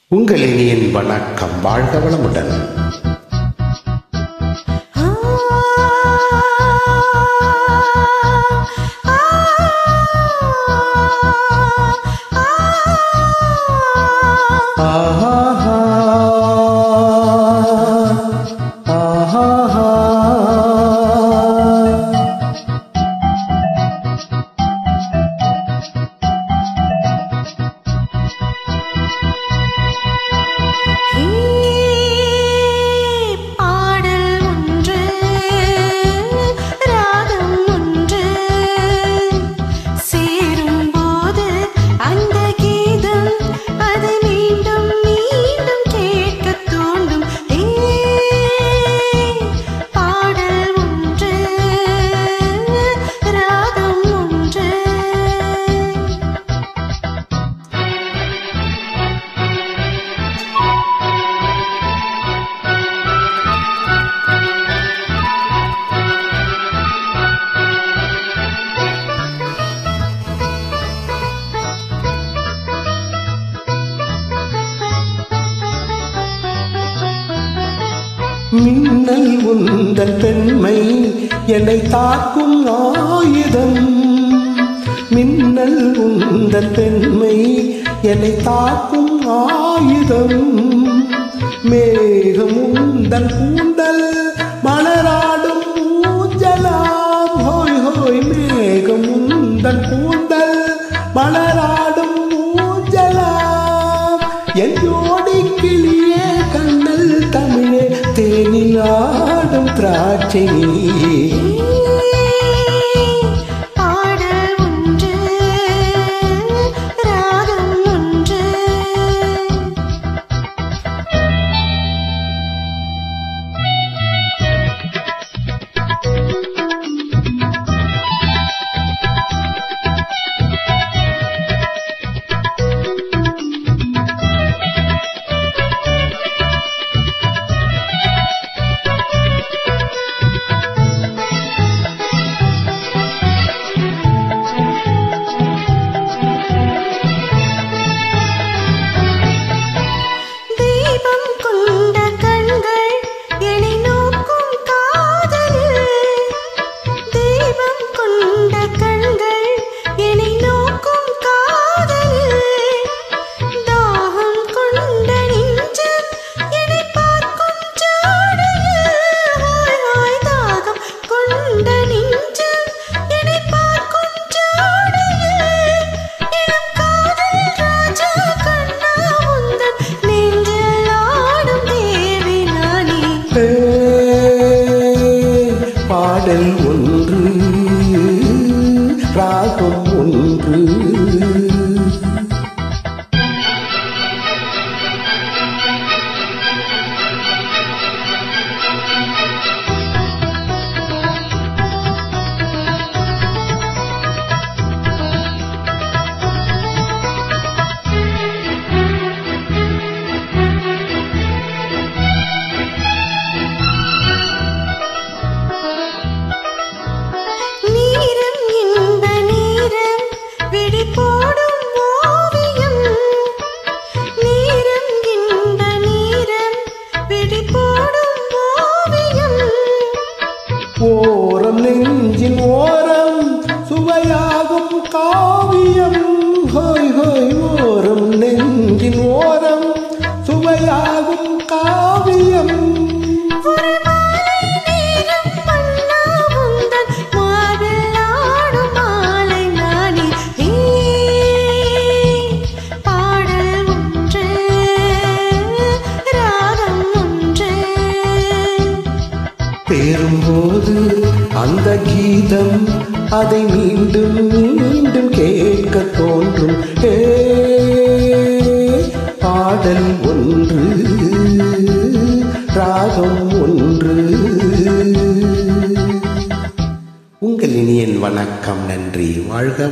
உங்கள் இனியின் வணக்கம். வாழ்க வளமுடன். மின்னல் உந்தன் பெண்மை என்னை தாக்கும் ஆயுதம். மின்னல் உந்தன் பெண்மை என்னை தாக்கும் ஆயுதம். மேகம் உந்தன் கூந்தல் மலராடும் ஊஞ்சலாம். ஹோய் ஹோய் மேகம் உந்தன் கூந்தல் மலராடும் ஊஞ்சலாம். என் ஜோடி கிளியே கண்ணல் தமிழே தேனில் ஆடும் திராட்சை நீயே. பாடல் ஒன்று, ராகம் ஒன்று. ஓரம் நெஞ்சின் ஓரம் சுவையாகும் காவியம். ஹோய் ஹோய் ஓரம் நெஞ்சின் ஓரம் சுவையாகும் காவியம். பேரும்போது அந்த கீதம் அதை மீண்டும் மீண்டும் கேட்க தோன்றும். பாடல் ஒன்று, ராகம் ஒன்று. உங்கள் இனியன் வணக்கம். நன்றி. வாழ்க.